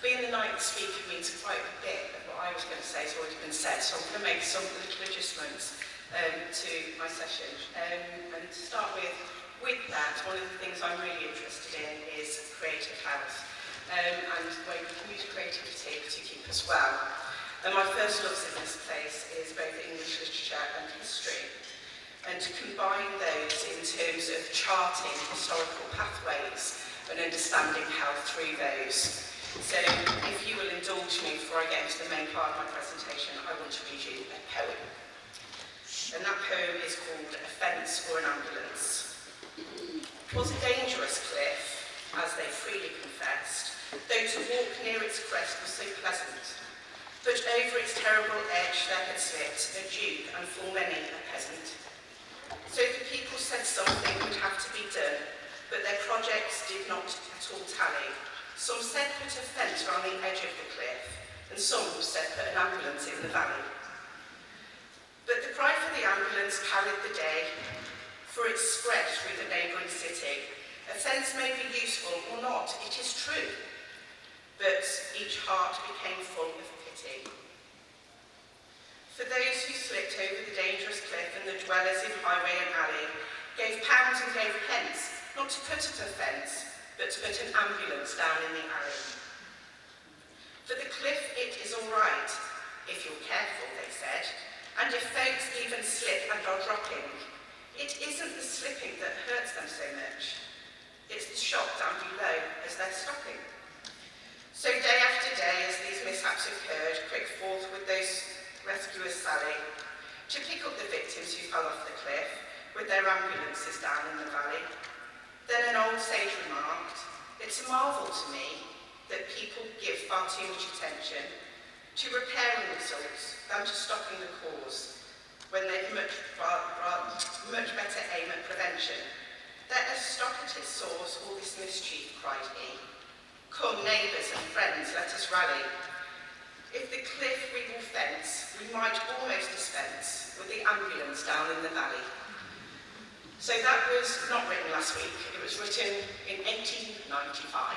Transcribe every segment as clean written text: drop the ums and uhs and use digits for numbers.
Being the ninth speaker means quite a bit of what I was going to say has already been said, so I'm going to make some little adjustments to my session. And to start with that, one of the things I'm really interested in is creative health, and where we can use creativity to keep us well. And my first loves in this place is both English literature and history, and to combine those in terms of charting historical pathways and understanding health through those. So if you will indulge me before I get into the main part of my presentation, I want to read you a poem. And that poem is called A Fence or an Ambulance. 'Twas a dangerous cliff, as they freely confessed, though to walk near its crest was so pleasant. But over its terrible edge there had slipped a duke and full many a peasant. So the people said something would have to be done, but their projects did not at all tally. Some said put a fence around the edge of the cliff, and some said put an ambulance in the valley. But the cry for the ambulance carried the day, for it spread through the neighbouring city. A fence may be useful or not, it is true, but each heart became full of pity. For those who slipped over the dangerous cliff and the dwellers in highway and alley gave pounds and gave pence, not to put up a fence, but to put an ambulance down in the alley. For the cliff it is all right, if you're careful, they said, and if folks even slip and are dropping, it isn't the slipping that hurts them so much, it's the shock down below as they're stopping. So day after day, as these mishaps occurred, quick forth with those rescuers sally, to pick up the victims who fell off the cliff, with their ambulances down in the valley. Then an old sage remarked, "It's a marvel to me that people give far too much attention to repairing results than to stopping the cause, when they'd much better aim at prevention. Let us stop at its source all this mischief," cried he. "Come, neighbours and friends, let us rally. If the cliff we will fence, we might almost dispense with the ambulance down in the valley." So that was not written last week, it was written in 1895.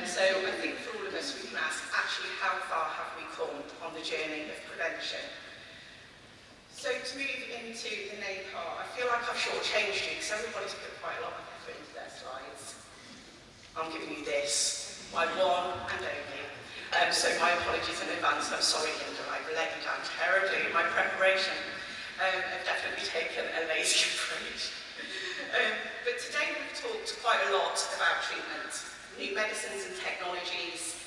So I think for all of us we can ask, actually, how far have we come on the journey of prevention? So to move into the main part, I feel like I've shortchanged you because everybody's put quite a lot of effort into their slides. I'm giving you this, my one and only. So my apologies in advance, I'm sorry Linda, I've let you down terribly in my preparation. I've definitely taken a lazy approach. But today we've talked quite a lot about treatment, new medicines and technologies,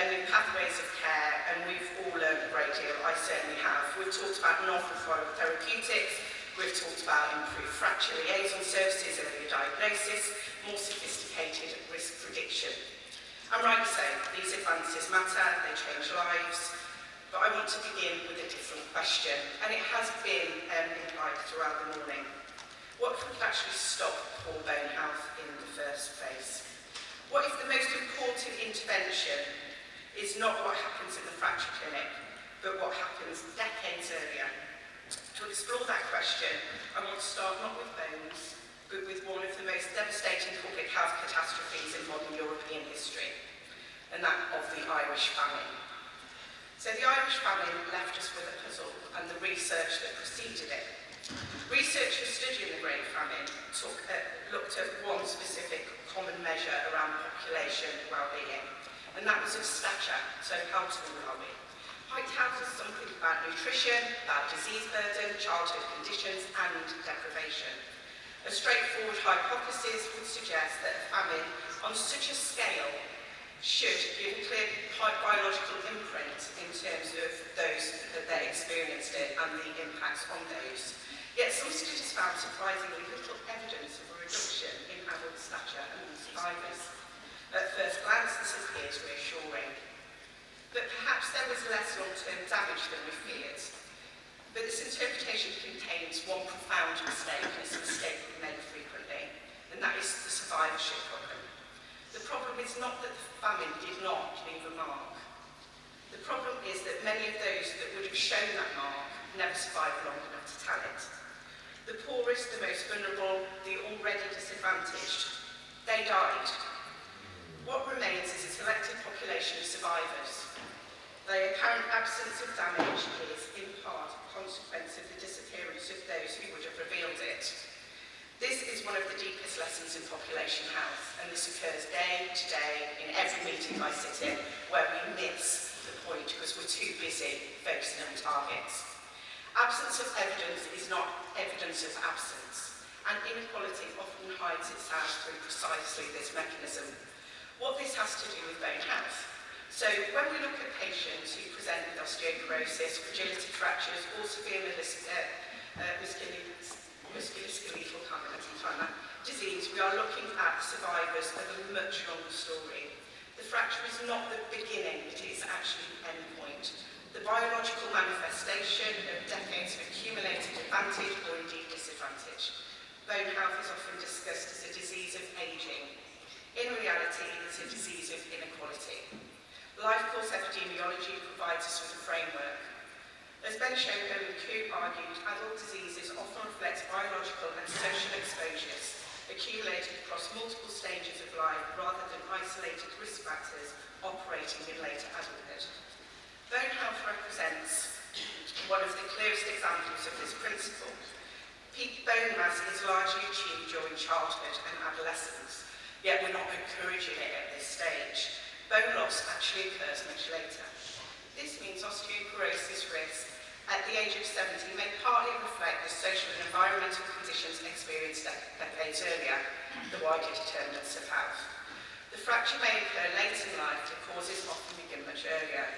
new pathways of care, and we've all learned a great deal, I certainly have. We've talked about novel therapeutics, we've talked about improved fracture liaison services, earlier diagnosis, more sophisticated risk prediction. And right to say, these advances matter, they change lives, but I want to begin with a different question, and it has been implied throughout the morning. What could actually stop poor bone health in the first place? What if the most important intervention is not what happens in the fracture clinic, but what happens decades earlier? To explore that question, I want to start not with bones, but with one of the most devastating public health catastrophes in modern European history, and that of the Irish famine. So the Irish famine left us with a puzzle and the research that preceded it. Researchers studying the Great Famine looked at one specific common measure around population well-being, and that was of stature, so how tall are we? Height tells us something about nutrition, about disease burden, childhood conditions, and deprivation. A straightforward hypothesis would suggest that a famine on such a scale should give a clear biological imprint in terms of those that they experienced it and the impacts on those. Yet some studies found surprisingly little evidence of a reduction in adult stature among survivors. At first glance, this appears reassuring. But perhaps there was less long-term damage than we feared. But this interpretation contains one profound mistake, and it's a mistake we make frequently, and that is the survivorship problem. The problem is not that the famine did not leave a mark. The problem is that many of those that would have shown that mark never survived long enough to tell it. The poorest, the most vulnerable, the already disadvantaged, they died. What remains is a selected The apparent absence of damage is, in part, a consequence of the disappearance of those who would have revealed it. This is one of the deepest lessons in population health, and this occurs day to day in every meeting I sit in, where we miss the point because we're too busy focusing on targets. Absence of evidence is not evidence of absence, and inequality often hides itself through precisely this mechanism. What this has to do with bone health. So when we look at patients who present with osteoporosis, fragility fractures, or severe musculoskeletal disease, we are looking at survivors of a much longer story. The fracture is not the beginning, it is actually the end point. The biological manifestation of decades of accumulated advantage or indeed disadvantage. Bone health is often discussed as a disease of ageing. In reality, it's a disease of inequality. Life course epidemiology provides us with a framework. As Ben Shoko and Ku argued, adult diseases often reflect biological and social exposures accumulated across multiple stages of life rather than isolated risk factors operating in later adulthood. Bone health represents one of the clearest examples of this principle. Peak bone mass is largely achieved during childhood and adolescence, yet we're not encouraging it at this stage. Bone loss actually occurs much later. This means osteoporosis risk at the age of 70 may partly reflect the social and environmental conditions experienced decades earlier, the wider determinants of health. The fracture may occur late in life, the causes often begin much earlier.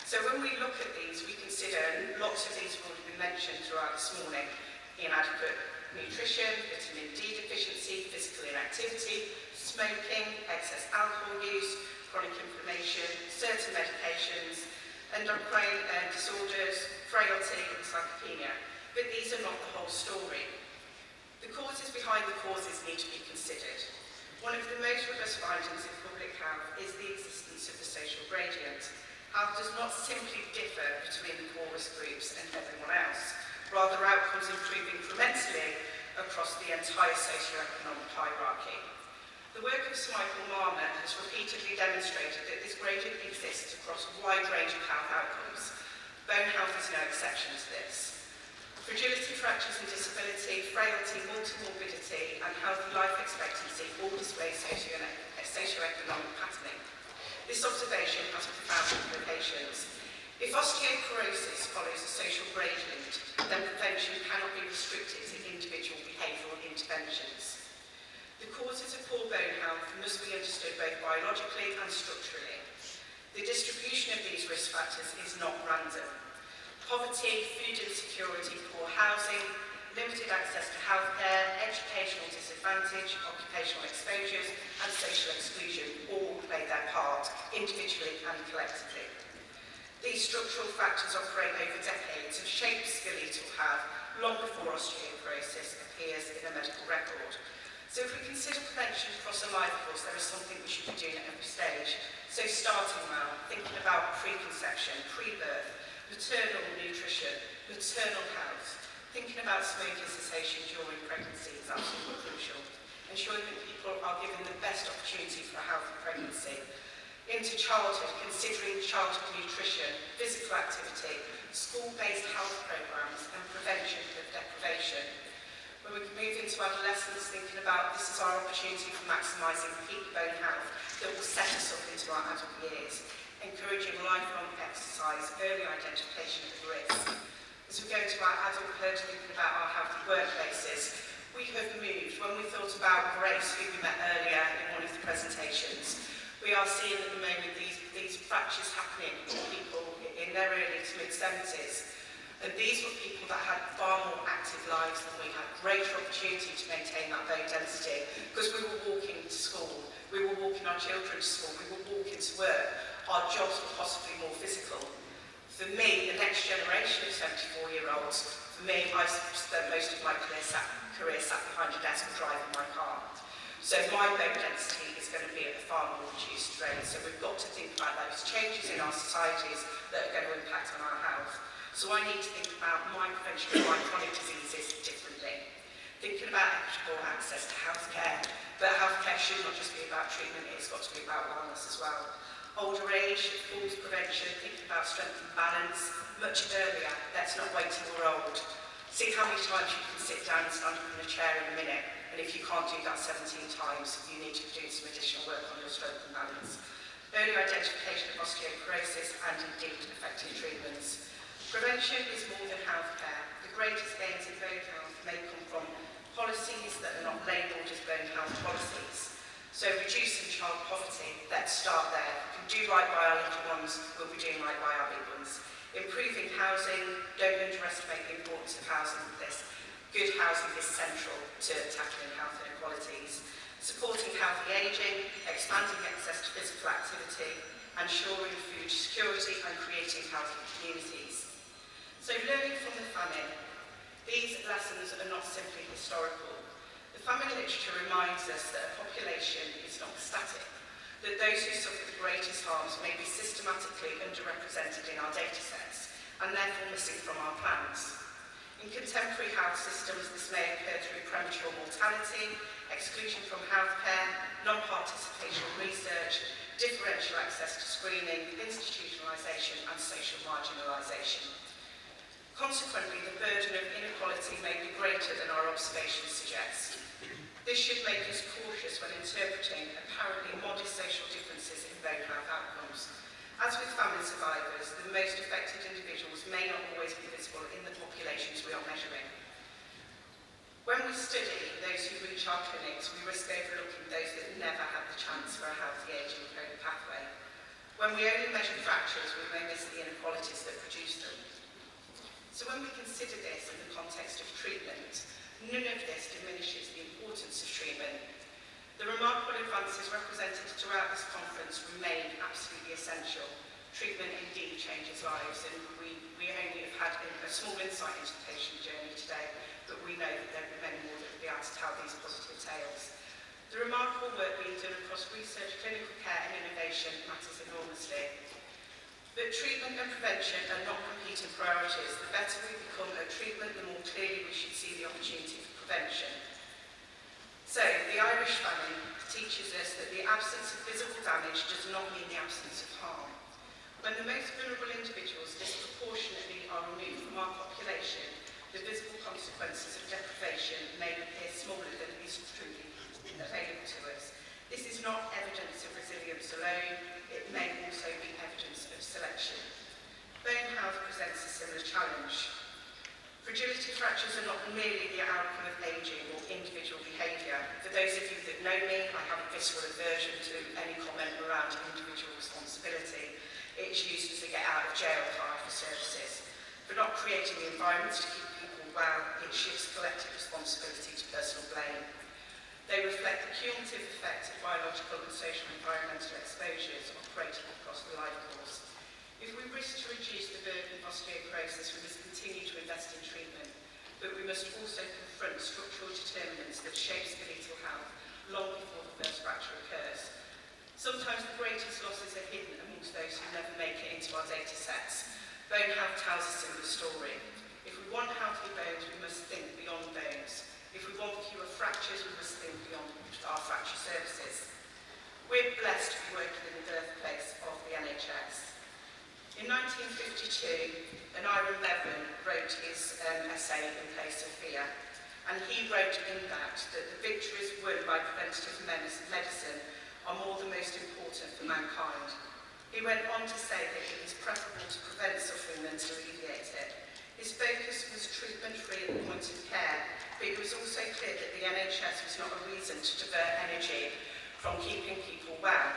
So when we look at these, we consider, and lots of these have already been mentioned throughout this morning, inadequate nutrition, vitamin D deficiency, physical inactivity, smoking, excess alcohol use, chronic inflammation, certain medications, endocrine disorders, frailty and sarcopenia. But these are not the whole story. The causes behind the causes need to be considered. One of the most robust findings in public health is the existence of the social gradient. Health does not simply differ between the poorest groups and everyone else. Rather, outcomes improve incrementally across the entire socio-economic hierarchy. The work of Sir Michael Marmot has repeatedly demonstrated that this gradient exists across a wide range of health outcomes. Bone health is no exception to this. Fragility, fractures and disability, frailty, multimorbidity and healthy life expectancy all display socio-economic patterning. This observation has profound implications. If osteoporosis follows a social gradient, then prevention cannot be restricted to individual behavioural interventions. The causes of poor bone health must be understood both biologically and structurally. The distribution of these risk factors is not random. Poverty, food insecurity, poor housing, limited access to healthcare, educational disadvantage, occupational exposures and social exclusion all play their part, individually and collectively. These structural factors operate over decades and shape skeletal health long before osteoporosis appears in a medical record. So if we consider prevention across a life course, there is something we should be doing at every stage. So starting well, thinking about preconception, pre-birth, maternal nutrition, maternal health, thinking about smoking cessation during pregnancy is absolutely crucial. Ensuring that people are given the best opportunity for a healthy pregnancy. Into childhood, considering childhood nutrition, physical activity, school-based health programmes and prevention of deprivation. When we move into adolescence, thinking about this is our opportunity for maximising peak bone health that will set us up into our adult years, encouraging lifelong exercise, early identification of risk. As we go into our adulthood, thinking about our healthy workplaces, we have moved. When we thought about Grace, who we met earlier in one of the presentations, we are seeing at the moment these fractures happening to people in their early to mid-70s. And these were people that had far more active lives than we had, greater opportunity to maintain that bone density because we were walking to school, we were walking our children to school, we were walking to work, our jobs were possibly more physical. For me, the next generation of 74-year-olds, for me, I spent most of my career sat behind a desk driving my car. So my bone density is going to be at a far more reduced rate. So we've got to think about those changes in our societies that are going to impact on our health. So I need to think about my prevention of my chronic diseases differently. Thinking about equitable access to healthcare, but healthcare should not just be about treatment, it's got to be about wellness as well. Older age, falls prevention, thinking about strength and balance, much earlier. Let's not wait till we're old. See how many times you can sit down and stand up in a chair in a minute, and if you can't do that 17 times, you need to do some additional work on your strength and balance. Early identification of osteoporosis and indeed effective treatments. Prevention is more than healthcare. The greatest gains in bone health may come from policies that are not labelled as bone health policies. So reducing child poverty, let's start there. If we can do right by our little ones, we'll be doing right by our big ones. Improving housing, don't underestimate the importance of housing for this. Good housing is central to tackling health inequalities. Supporting healthy ageing, expanding access to physical activity, ensuring food security and creating healthy communities. So learning from the famine. These lessons are not simply historical. The famine literature reminds us that a population is not static, that those who suffer the greatest harms may be systematically underrepresented in our data sets and therefore missing from our plans. In contemporary health systems, this may occur through premature mortality, exclusion from healthcare, non-participation in research, differential access to screening, institutionalisation and social marginalisation. Consequently, the burden of inequality may be greater than our observations suggest. This should make us cautious when interpreting apparently modest social differences in bone health outcomes. As with famine survivors, the most affected individuals may not always be visible in the populations we are measuring. When we study those who reach our clinics, we risk overlooking those that never had the chance for a healthy ageing career pathway. When we only measure fractures, we may miss the inequalities that produce them. So when we consider this in the context of treatment, none of this diminishes the importance of treatment. The remarkable advances represented throughout this conference remain absolutely essential. Treatment indeed changes lives, and we only have had a small insight into the patient journey today, but we know that there are many more that will be able to tell these positive tales. The remarkable work being done across research, clinical care and innovation matters enormously. But treatment and prevention are not competing priorities. The better we become at treatment, the more clearly we should see the opportunity for prevention. So, the Irish famine teaches us that the absence of physical damage does not mean the absence of harm. When the most vulnerable individuals disproportionately are removed from our population, the visible consequences of deprivation may appear smaller than is truly available to us. This is not evidence of resilience alone, it may also be evidence of selection. Bone health presents a similar challenge. Fragility fractures are not merely the outcome of ageing or individual behaviour. For those of you that know me, I have a visceral aversion to any comment around individual responsibility. It's used as a get out of jail card for services. For not creating the environments to keep people well, it shifts collective responsibility to personal blame. They reflect the cumulative effect of biological and social environmental exposures operating across the life course. If we wish to reduce the burden of osteoporosis, we must continue to invest in treatment, but we must also confront structural determinants that shape skeletal health long before the first fracture occurs. Sometimes the greatest losses are hidden amongst those who never make it into our data sets. Bone health tells a similar story. If we want healthy bones, we must think beyond bones. If we want fewer fractures, we must think beyond our fracture services. We're blessed to be working in the birthplace of the NHS. In 1952, Aaron Bevan wrote his essay, In Place of Fear, and he wrote in that the victories won by preventative medicine are more than most important for mankind. He went on to say that it is preferable to prevent suffering than to alleviate it. His focus was treatment-free at the point of care, but it was also clear that the NHS was not a reason to divert energy from keeping people well.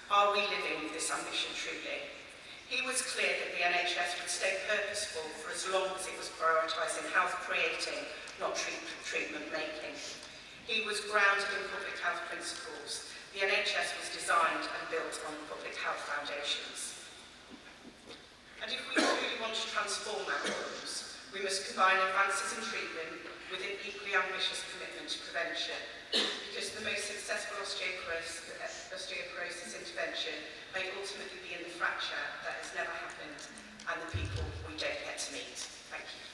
Are we living with this ambition truly? He was clear that the NHS would stay purposeful for as long as it was prioritising health creating, not treatment making. He was grounded in public health principles. The NHS was designed and built on public health foundations. And if we truly want to transform outcomes, we must combine advances in treatment with an equally ambitious commitment to prevention, because the most successful osteoporosis intervention may ultimately be in the fracture that has never happened and the people we don't get to meet. Thank you.